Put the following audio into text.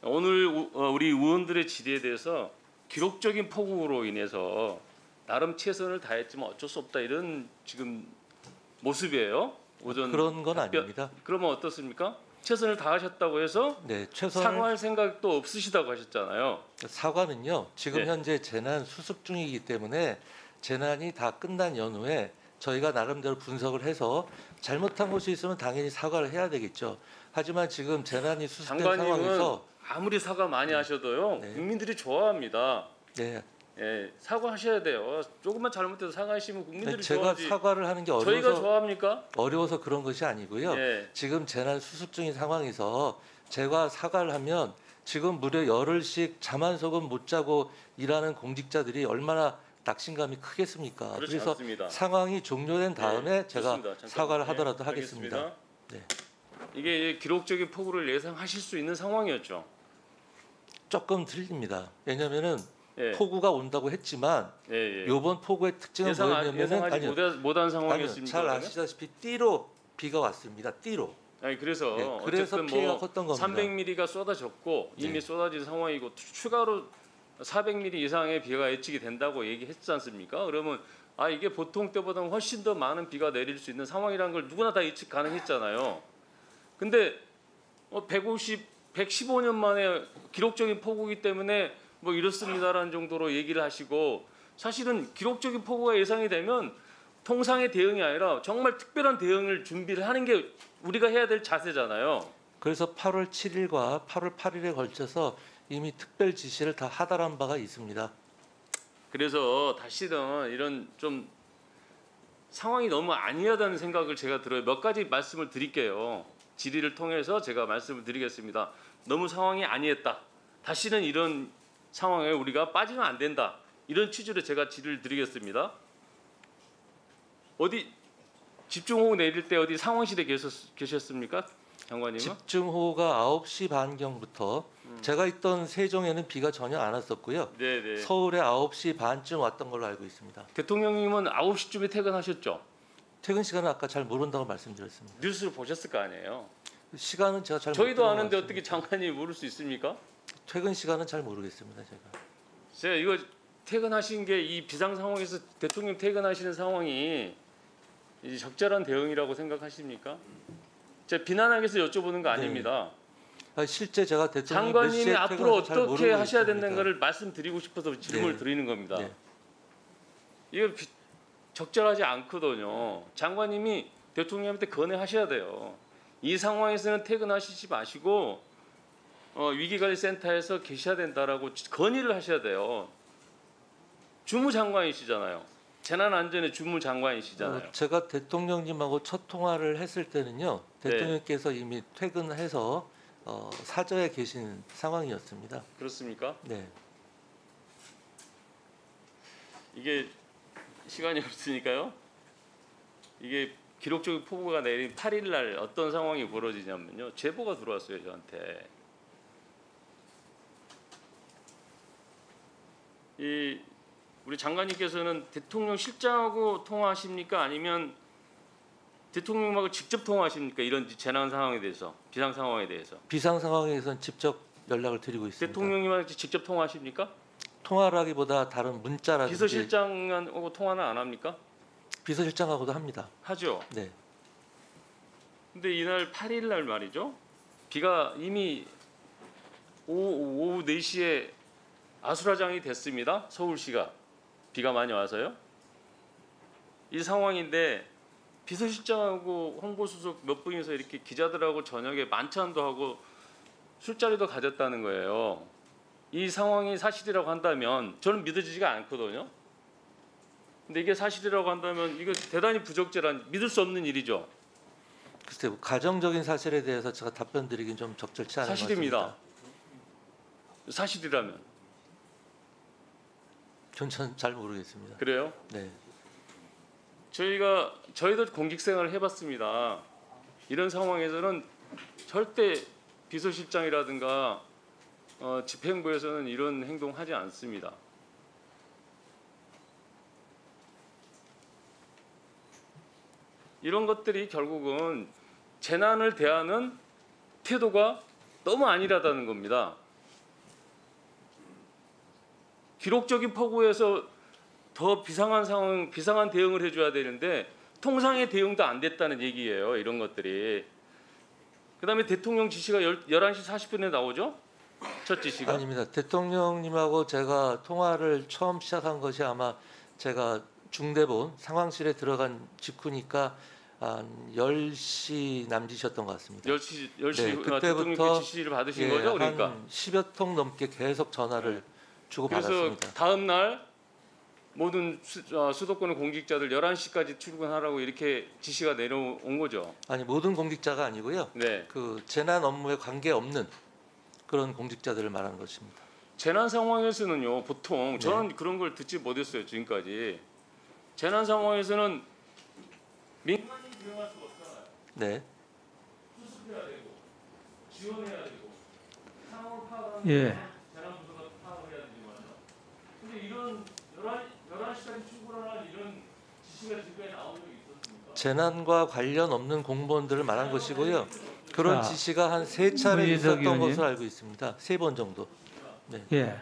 오늘 우리 의원들의 질의에 대해서 기록적인 폭우로 인해서 나름 최선을 다했지만 어쩔 수 없다 이런 지금 모습이에요. 오전 그런 건 답변. 아닙니다. 그러면 어떻습니까? 최선을 다하셨다고 해서 네, 최선을 사과할 생각도 없으시다고 하셨잖아요. 사과는요. 지금 네. 현재 재난 수습 중이기 때문에 재난이 다 끝난 연후에 저희가 나름대로 분석을 해서 잘못한 것이 있으면 당연히 사과를 해야 되겠죠. 하지만 지금 재난이 수습된 장관님은 상황에서 아무리 사과 많이 하셔도요. 네. 국민들이 좋아합니다. 네, 예, 사과하셔야 돼요. 조금만 잘못해서 사과하시면 국민들이 제가 좋아하지. 사과를 하는 게 저희가 좋아합니까? 어려워서 그런 것이 아니고요. 예. 지금 재난 수습 중인 상황에서 제가 사과를 하면 지금 무려 열흘씩 잠 한 소금 못 자고 일하는 공직자들이 얼마나 낙심감이 크겠습니까? 그렇지 그래서 않습니다. 상황이 종료된 다음에 네, 제가 좋습니다. 잠깐만요. 사과를 하더라도 네, 하겠습니다. 알겠습니다. 네. 이게 기록적인 폭우를 예상하실 수 있는 상황이었죠. 조금 틀립니다. 왜냐하면은 예. 폭우가 온다고 했지만 예, 예. 이번 폭우의 특징은 뭐였냐면은 예상하지 못한 상황이었습니까? 잘 그러면? 아시다시피 띠로 비가 왔습니다. 띠로. 아니 그래서 네, 그래서 어쨌든 피해가 뭐 컸던 겁니다. 300mm가 쏟아졌고 이미 네. 쏟아진 상황이고 추가로 400mm 이상의 비가 예측이 된다고 얘기했지 않습니까? 그러면 아 이게 보통 때보다 훨씬 더 많은 비가 내릴 수 있는 상황이라는 걸 누구나 다 예측 가능했잖아요. 근데 115년 만에 기록적인 폭우이기 때문에 뭐 이렇습니다라는 정도로 얘기를 하시고 사실은 기록적인 폭우가 예상이 되면 통상의 대응이 아니라 정말 특별한 대응을 준비를 하는 게 우리가 해야 될 자세잖아요. 그래서 8월 7일과 8월 8일에 걸쳐서 이미 특별 지시를 다 하달한 바가 있습니다. 그래서 다시는 이런 좀 상황이 너무 아니하다는 생각을 제가 들어요. 몇 가지 말씀을 드릴게요. 질의를 통해서 제가 말씀을 드리겠습니다. 너무 상황이 아니했다. 다시는 이런 상황에 우리가 빠지면 안 된다. 이런 취지로 제가 질의를 드리겠습니다. 어디 집중호우 내릴 때 어디 상황실에 계셨습니까? 장관님은? 집중호우가 9시 반경부터 제가 있던 세종에는 비가 전혀 안 왔었고요. 네네. 서울에 9시 반쯤 왔던 걸로 알고 있습니다. 대통령님은 9시쯤에 퇴근하셨죠? 퇴근 시간은 아까 잘 모른다고 말씀드렸습니다. 뉴스를 보셨을 거 아니에요? 시간은 제가 잘 저희도 못 아는데 들어봤습니다. 어떻게 장관님이 모를 수 있습니까? 퇴근 시간은 잘 모르겠습니다. 제가 이거 퇴근하신 게 이 비상 상황에서 대통령 퇴근하시는 상황이 이제 적절한 대응이라고 생각하십니까? 제가 비난하기 위해서 여쭤보는 거 아닙니다. 실제 제가 대통령 장관님이 앞으로 어떻게 하셔야 된다는 있습니다. 것을 말씀드리고 싶어서 질문을 네. 드리는 겁니다. 네. 이거 적절하지 않거든요. 장관님이 대통령한테 건의하셔야 돼요. 이 상황에서는 퇴근하시지 마시고 위기관리센터에서 계셔야 된다라고 건의를 하셔야 돼요. 주무장관이시잖아요. 재난안전의 주무장관이시잖아요. 제가 대통령님하고 첫 통화를 했을 때는요. 대통령께서 이미 퇴근해서 사저에 계신 상황이었습니다. 그렇습니까? 네. 이게 시간이 없으니까요. 이게 기록적인 폭우가 내린 8일 날 어떤 상황이 벌어지냐면요. 제보가 들어왔어요, 저한테. 우리 장관님께서는 대통령 실장하고 통화하십니까? 아니면 대통령하고 직접 통화하십니까? 이런 재난 상황에 대해서, 비상 상황에 대해서. 비상 상황에서는 직접 연락을 드리고 있습니다. 대통령님하고 직접 통화하십니까? 통화라기보다 다른 문자라든지 비서실장하고 통화는 안 합니까? 비서실장하고도 합니다. 하죠. 네. 근데 이날 8일 날 말이죠. 비가 이미 오후 4시에 아수라장이 됐습니다. 서울시가 비가 많이 와서요. 이 상황인데 비서실장하고 홍보수석 몇 분이서 이렇게 기자들하고 저녁에 만찬도 하고 술자리도 가졌다는 거예요. 이 상황이 사실이라고 한다면 저는 믿어지지가 않거든요. 근데 이게 사실이라고 한다면 이거 대단히 부적절한 믿을 수 없는 일이죠. 글쎄요. 가정적인 사실에 대해서 제가 답변 드리긴 좀 적절치 않은 것 사실입니다. 같습니다. 사실이라면. 전 잘 모르겠습니다. 그래요? 네. 저희도 공직 생활을 해봤습니다. 이런 상황에서는 절대 비서실장이라든가 집행부에서는 이런 행동하지 않습니다. 이런 것들이 결국은 재난을 대하는 태도가 너무 안일하다는 겁니다. 기록적인 폭우에서 더 비상한 상황, 비상한 대응을 해줘야 되는데 통상의 대응도 안 됐다는 얘기예요. 이런 것들이. 그다음에 대통령 지시가 11시 40분에 나오죠? 첫 지시가. 아닙니다. 대통령님하고 제가 통화를 처음 시작한 것이 아마 제가 중대본 상황실에 들어간 직후니까 한 10시 남짓이었던 것 같습니다. 10시 네, 대통령께 그때부터 지시를 받으신 거죠? 그러니까. 한 10여 통 넘게 계속 전화를 주고 그래서 받았습니다. 다음 날 모든 수도권 공직자들 11시까지 출근하라고 이렇게 지시가 내려온 거죠. 아니 모든 공직자가 아니고요. 네. 그 재난 업무에 관계 없는 그런 공직자들을 말하는 것입니다. 재난 상황에서는요. 보통 네. 저는 그런 걸 듣지 못했어요. 지금까지. 재난 상황에서는 민간인 비용할 수 없잖아요. 네. 수습해야 되고 지원해야 되고 상황을 파악하는 예. 재난 부서가 파악을 해야 되지만요. 근데 이런 11시까지 출근하는 이런 지시가 지금까지 나온 적이 있었습니까? 재난과 관련 없는 공무원들을 말한 것이고요. 그런 자, 지시가 한 3차례 문희석 있었던 의원님. 것으로 알고 있습니다. 3번 정도. 예.